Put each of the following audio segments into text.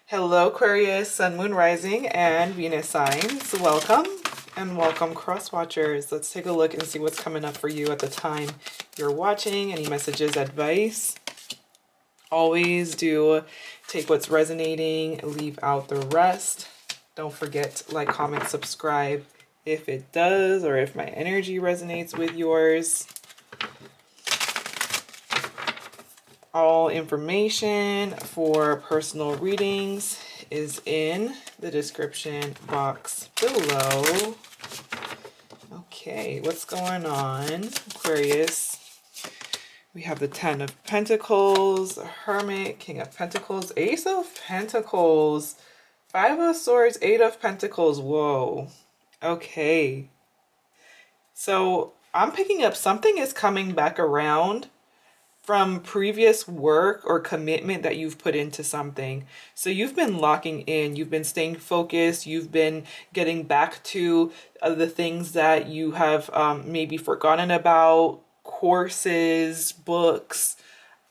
Hello, Aquarius, Sun, Moon, Rising, and Venus signs. Welcome and welcome, cross watchers. Let's take a look and see what's coming up for you at the time you're watching. Any messages, advice? Always do take what's resonating, leave out the rest. Don't forget to like, comment, subscribe if it does, or if my energy resonates with yours. All information for personal readings is in the description box below. Okay, what's going on, Aquarius? We have the Ten of Pentacles, Hermit, King of Pentacles, Ace of Pentacles, Five of Swords, Eight of Pentacles. Whoa. Okay. So I'm picking up something is coming back around from previous work or commitment that you've put into something. So you've been locking in, you've been staying focused, you've been getting back to the things that you have maybe forgotten about, courses, books,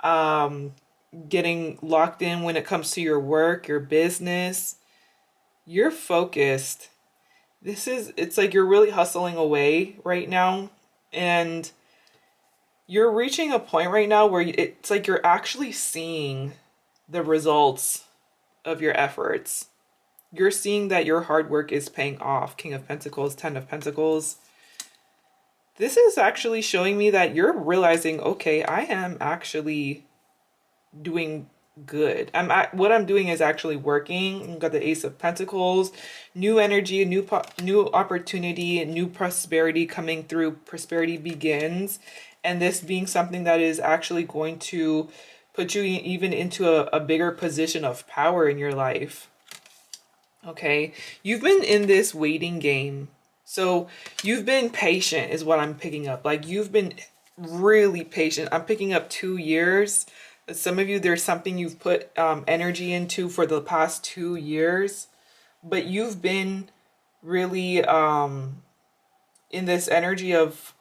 getting locked in when it comes to your work, your business. You're focused. It's like you're really hustling away right now, and you're reaching a point right now where it's like you're actually seeing the results of your efforts. You're seeing that your hard work is paying off. King of Pentacles, Ten of Pentacles. This is actually showing me that you're realizing, okay, I am actually doing good. What I'm doing is actually working. You've got the Ace of Pentacles, new energy, a new opportunity, new prosperity coming through. Prosperity begins, and this being something that is actually going to put you even into a bigger position of power in your life. Okay, you've been in this waiting game, so you've been patient is what I'm picking up. Like, you've been really patient. I'm picking up 2 years. Some of you, there's something you've put energy into for the past 2 years, but you've been really in this energy of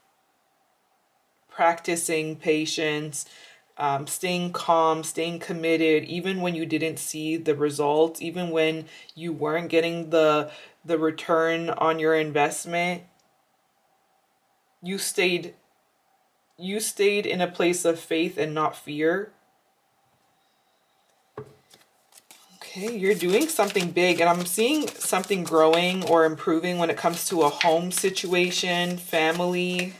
practicing patience, staying calm, staying committed, even when you didn't see the results, even when you weren't getting the return on your investment. You stayed in a place of faith and not fear. Okay, you're doing something big, and I'm seeing something growing or improving when it comes to a home situation, family,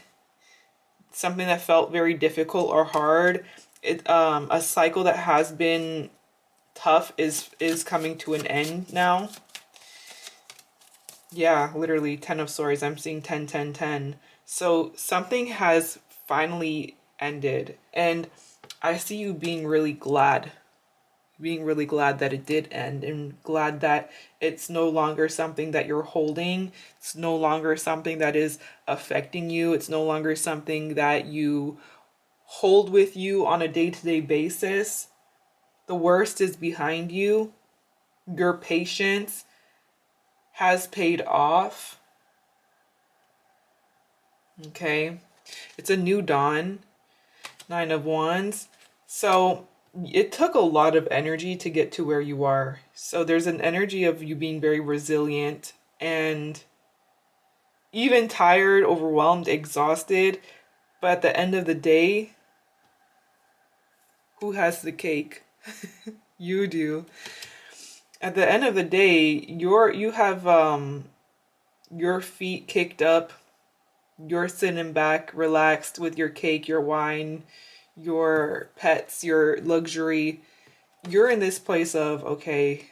something that felt very difficult or hard. A cycle that has been tough is coming to an end now. Yeah, literally 10 of Swords. I'm seeing 10, 10, 10. So something has finally ended, and I see you being really glad that it did end, and glad that it's no longer something that you're holding. It's no longer something that is affecting you. It's no longer something that you hold with you on a day-to-day basis. The worst is behind you. Your patience has paid off. Okay, it's a new dawn. Nine of Wands. So it took a lot of energy to get to where you are. So there's an energy of you being very resilient and even tired, overwhelmed, exhausted. But at the end of the day, who has the cake? You do. At the end of the day, you have your feet kicked up. You're sitting back, relaxed with your cake, your wine, your pets, your luxury. You're in this place of, okay,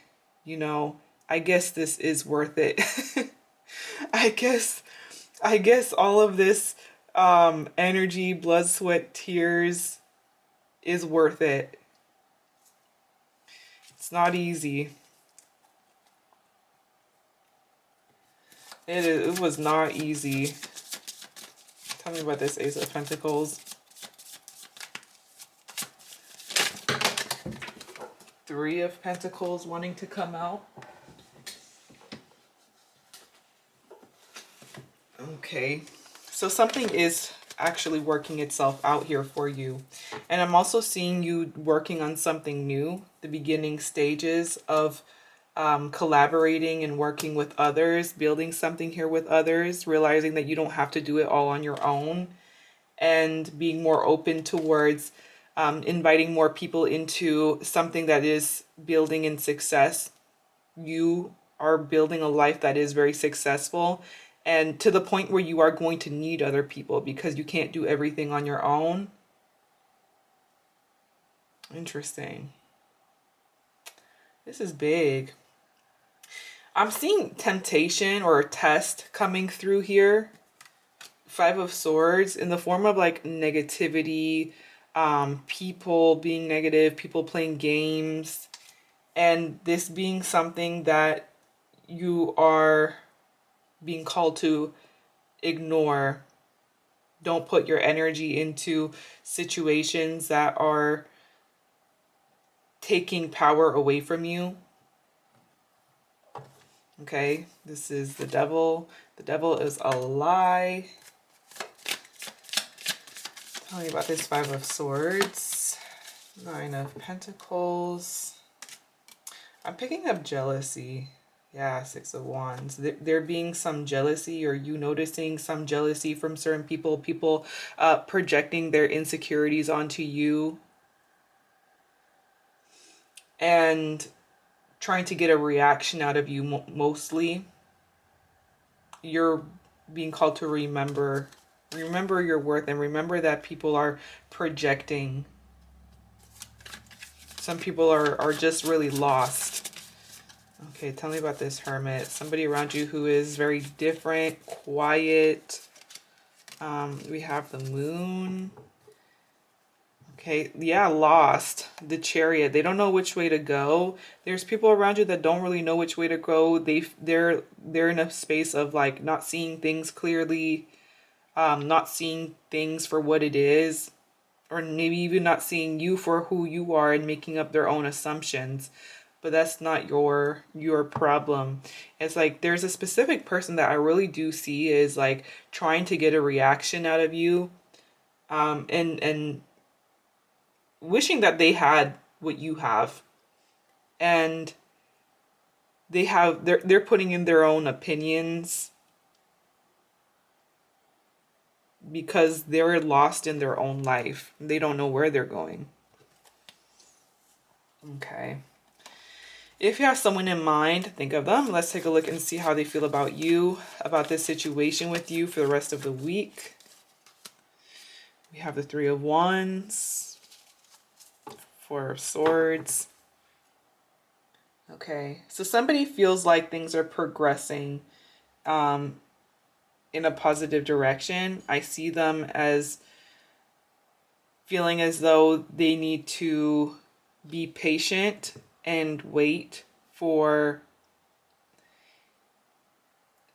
I guess this is worth it. I guess all of this energy, blood, sweat, tears is worth it. It's not easy. It was not easy. Tell me about this Ace of Pentacles. Three of Pentacles wanting to come out. Okay, so something is actually working itself out here for you. And I'm also seeing you working on something new, the beginning stages of collaborating and working with others, building something here with others, realizing that you don't have to do it all on your own, and being more open towards inviting more people into something that is building in success. You are building a life that is very successful, and to the point where you are going to need other people because you can't do everything on your own. Interesting. This is big. I'm seeing temptation or a test coming through here. Five of Swords in the form of like negativity, people being negative, people playing games, and this being something that you are being called to ignore. Don't put your energy into situations that are taking power away from you. Okay, this is the devil. The devil is a lie. Tell me about this Five of Swords. Nine of Pentacles. I'm picking up jealousy. Yeah, Six of Wands. There being some jealousy, or you noticing some jealousy from certain people. People projecting their insecurities onto you. And trying to get a reaction out of you mostly. You're being called to remember your worth, and remember that people are projecting. Some people are just really lost. Okay, tell me about this Hermit. Somebody around you who is very different, quiet. We have the Moon. Okay, yeah, lost. The Chariot. They don't know which way to go. There's people around you that don't really know which way to go. They're in a space of like not seeing things clearly, not seeing things for what it is, or maybe even not seeing you for who you are and making up their own assumptions. But that's not your problem. It's like there's a specific person that I really do see is like trying to get a reaction out of you, and wishing that they had what you have, and they're putting in their own opinions because they're lost in their own life. They don't know where they're going. Okay. If you have someone in mind, think of them. Let's take a look and see how they feel about you, about this situation with you for the rest of the week. We have the Three of Wands, Four of Swords. Okay, so somebody feels like things are progressing in a positive direction. I see them as feeling as though they need to be patient and wait for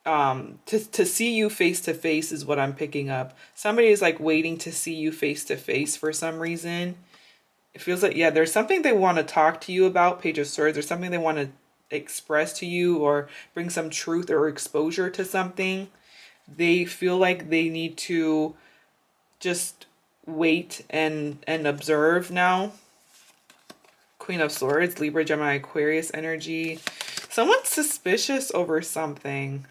to see you face to face is what I'm picking up. Somebody is like waiting to see you face to face for some reason. It feels like, yeah, there's something they want to talk to you about, Page of Swords, or something they want to express to you or bring some truth or exposure to something. They feel like they need to just wait and observe now. Queen of Swords, Libra, Gemini, Aquarius energy. Someone's suspicious over something.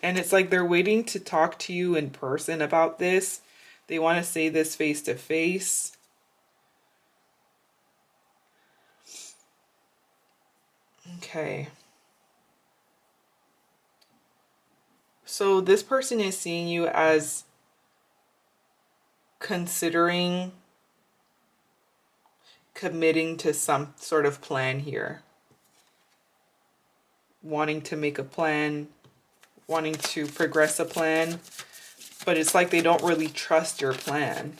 And it's like they're waiting to talk to you in person about this. They want to say this face to face. Okay. So this person is seeing you as considering committing to some sort of plan here. Wanting to make a plan, wanting to progress a plan, but it's like they don't really trust your plan.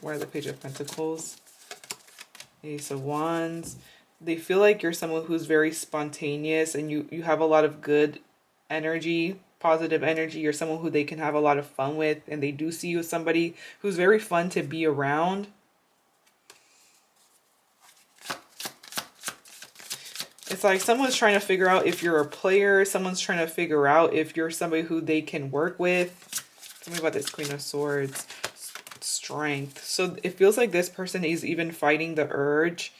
Where are the Page of Pentacles? Ace of Wands. They feel like you're someone who's very spontaneous, and you have a lot of good energy, positive energy. You're someone who they can have a lot of fun with, and they do see you as somebody who's very fun to be around. It's like someone's trying to figure out if you're a player. Someone's trying to figure out if you're somebody who they can work with. Tell me about this Queen of Swords. Strength. So it feels like this person is even fighting the urge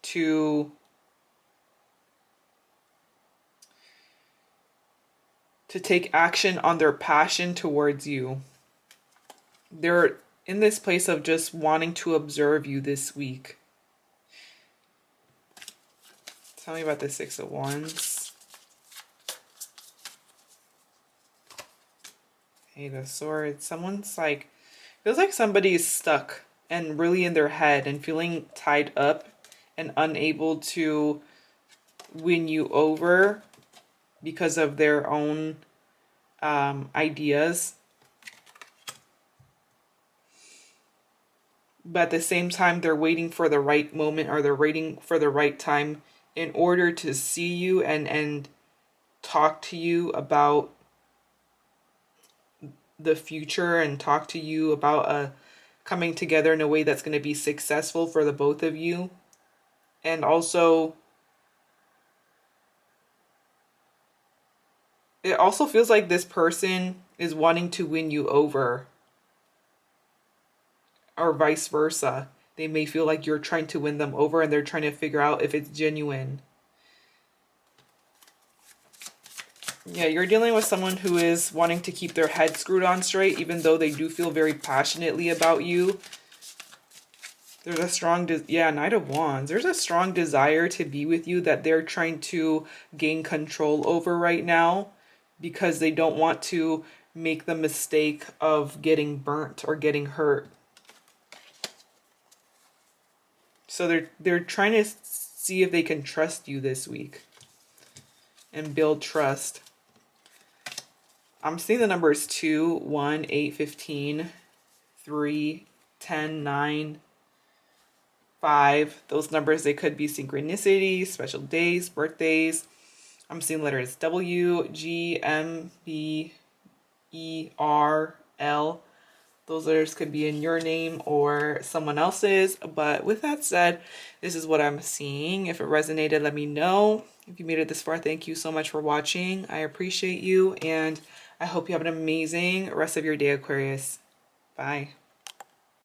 to take action on their passion towards you. They're in this place of just wanting to observe you this week. Tell me about the Six of Wands. Eight of Swords. Someone's like, feels like somebody is stuck and really in their head and feeling tied up and unable to win you over because of their own ideas. But at the same time, they're waiting for the right moment, or they're waiting for the right time in order to see you and talk to you about the future and talk to you about coming together in a way that's going to be successful for the both of you. And also, it also feels like this person is wanting to win you over, or vice versa. They may feel like you're trying to win them over and they're trying to figure out if it's genuine. Yeah, you're dealing with someone who is wanting to keep their head screwed on straight, even though they do feel very passionately about you. There's a strong, Knight of Wands. There's a strong desire to be with you that they're trying to gain control over right now, because they don't want to make the mistake of getting burnt or getting hurt. So they're trying to see if they can trust you this week and build trust. I'm seeing the numbers 2, 1, 8, 15, 3, 10, 9, 5. Those numbers, they could be synchronicities, special days, birthdays. I'm seeing letters W, G, M, B, E, R, L. Those letters could be in your name or someone else's. But with that said, this is what I'm seeing. If it resonated, let me know. If you made it this far, thank you so much for watching. I appreciate you, and I hope you have an amazing rest of your day, Aquarius. Bye.